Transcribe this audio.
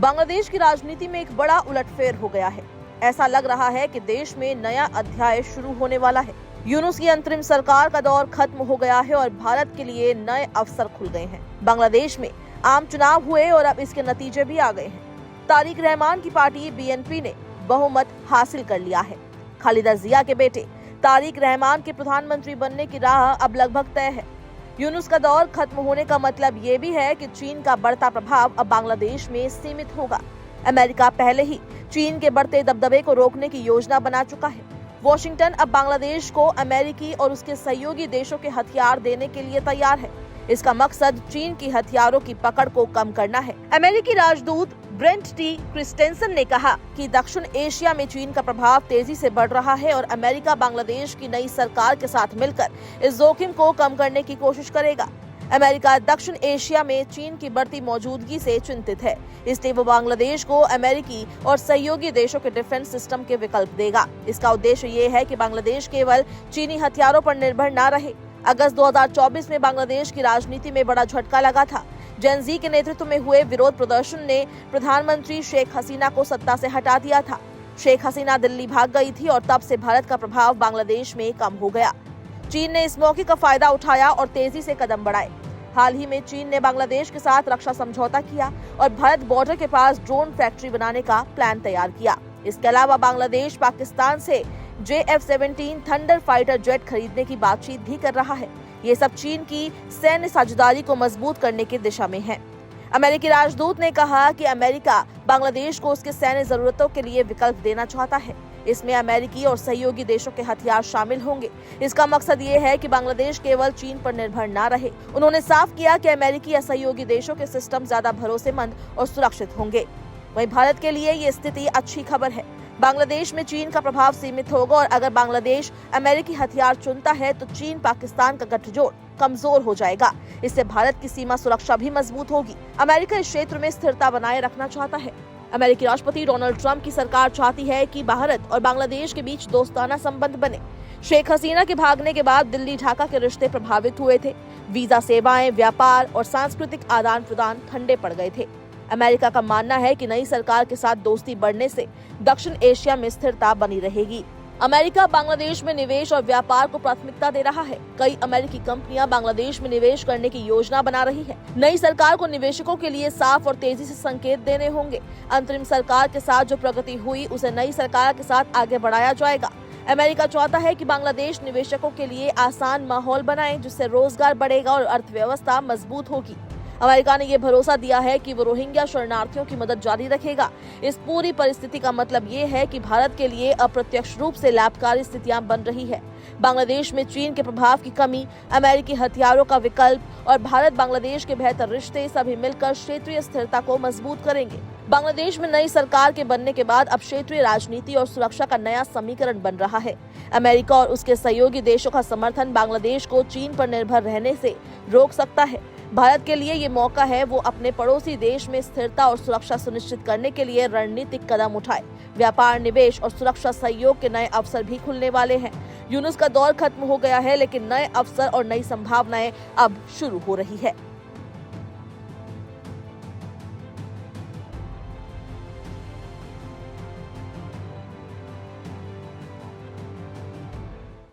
बांग्लादेश की राजनीति में एक बड़ा उलटफेर हो गया है। ऐसा लग रहा है कि देश में नया अध्याय शुरू होने वाला है। यूनुस की अंतरिम सरकार का दौर खत्म हो गया है और भारत के लिए नए अवसर खुल गए हैं। बांग्लादेश में आम चुनाव हुए और अब इसके नतीजे भी आ गए हैं। तारिक रहमान की पार्टी BNP ने बहुमत हासिल कर लिया है। खालिदा जिया के बेटे तारिक रहमान के प्रधानमंत्री बनने की राह अब लगभग तय है। यूनुस का दौर खत्म होने का मतलब ये भी है कि चीन का बढ़ता प्रभाव अब बांग्लादेश में सीमित होगा। अमेरिका पहले ही चीन के बढ़ते दबदबे को रोकने की योजना बना चुका है। वॉशिंगटन अब बांग्लादेश को अमेरिकी और उसके सहयोगी देशों के हथियार देने के लिए तैयार है। इसका मकसद चीन की हथियारों की पकड़ को कम करना है। अमेरिकी राजदूत ब्रेंट टी क्रिस्टेंसन ने कहा कि दक्षिण एशिया में चीन का प्रभाव तेजी से बढ़ रहा है और अमेरिका बांग्लादेश की नई सरकार के साथ मिलकर इस जोखिम को कम करने की कोशिश करेगा। अमेरिका दक्षिण एशिया में चीन की बढ़ती मौजूदगी से चिंतित है, इसलिए वो बांग्लादेश को अमेरिकी और सहयोगी देशों के डिफेंस सिस्टम के विकल्प देगा। इसका उद्देश्य ये है कि बांग्लादेश केवल चीनी हथियारों पर निर्भर न रहे। अगस्त 2024 में बांग्लादेश की राजनीति में बड़ा झटका लगा था। जेन जी के नेतृत्व में हुए विरोध प्रदर्शन ने प्रधानमंत्री शेख हसीना को सत्ता से हटा दिया था। शेख हसीना दिल्ली भाग गई थी और तब से भारत का प्रभाव बांग्लादेश में कम हो गया। चीन ने इस मौके का फायदा उठाया और तेजी से कदम बढ़ाए। हाल ही में चीन ने बांग्लादेश के साथ रक्षा समझौता किया और भारत बॉर्डर के पास ड्रोन फैक्ट्री बनाने का प्लान तैयार किया। इसके अलावा बांग्लादेश पाकिस्तान से JF-17 थंडर फाइटर जेट खरीदने की बातचीत भी कर रहा है। ये सब चीन की सैन्य साझेदारी को मजबूत करने की दिशा में है। अमेरिकी राजदूत ने कहा कि अमेरिका बांग्लादेश को उसके सैन्य जरूरतों के लिए विकल्प देना चाहता है। इसमें अमेरिकी और सहयोगी देशों के हथियार शामिल होंगे। इसका मकसद ये है कि बांग्लादेश केवल चीन पर निर्भर न रहे। उन्होंने साफ किया कि अमेरिकी या सहयोगी देशों के सिस्टम ज्यादा भरोसेमंद और सुरक्षित होंगे। वहीं भारत के लिए ये स्थिति अच्छी खबर है। बांग्लादेश में चीन का प्रभाव सीमित होगा और अगर बांग्लादेश अमेरिकी हथियार चुनता है तो चीन पाकिस्तान का गठजोड़ कमजोर हो जाएगा। इससे भारत की सीमा सुरक्षा भी मजबूत होगी। अमेरिका इस क्षेत्र में स्थिरता बनाए रखना चाहता है। अमेरिकी राष्ट्रपति डोनाल्ड ट्रंप की सरकार चाहती है कि भारत और बांग्लादेश के बीच दोस्ताना संबंध बने। शेख हसीना के भागने के बाद दिल्ली ढाका के रिश्ते प्रभावित हुए थे। वीजा सेवाएं, व्यापार और सांस्कृतिक आदान प्रदान ठंडे पड़ गए थे। अमेरिका का मानना है कि नई सरकार के साथ दोस्ती बढ़ने से दक्षिण एशिया में स्थिरता बनी रहेगी। अमेरिका बांग्लादेश में निवेश और व्यापार को प्राथमिकता दे रहा है। कई अमेरिकी कंपनियां बांग्लादेश में निवेश करने की योजना बना रही है। नई सरकार को निवेशकों के लिए साफ और तेजी से संकेत देने होंगे। अंतरिम सरकार के साथ जो प्रगति हुई उसे नई सरकार के साथ आगे बढ़ाया जाएगा। अमेरिका चाहता है कि बांग्लादेश निवेशकों के लिए आसान माहौल बनाए, जिससे रोजगार बढ़ेगा और अर्थव्यवस्था मजबूत होगी। अमेरिका ने यह भरोसा दिया है कि वो रोहिंग्या शरणार्थियों की मदद जारी रखेगा। इस पूरी परिस्थिति का मतलब ये है कि भारत के लिए अप्रत्यक्ष रूप से लाभकारी स्थितियां बन रही है। बांग्लादेश में चीन के प्रभाव की कमी, अमेरिकी हथियारों का विकल्प और भारत बांग्लादेश के बेहतर रिश्ते सभी मिलकर क्षेत्रीय स्थिरता को मजबूत करेंगे। बांग्लादेश में नई सरकार के बनने के बाद अब क्षेत्रीय राजनीति और सुरक्षा का नया समीकरण बन रहा है। अमेरिका और उसके सहयोगी देशों का समर्थन बांग्लादेश को चीन पर निर्भर रहने से रोक सकता है। भारत के लिए ये मौका है वो अपने पड़ोसी देश में स्थिरता और सुरक्षा सुनिश्चित करने के लिए रणनीतिक कदम उठाए। व्यापार, निवेश और सुरक्षा सहयोग के नए अवसर भी खुलने वाले हैं। यूनुस का दौर खत्म हो गया है, लेकिन नए अवसर और नई संभावनाएं अब शुरू हो रही है।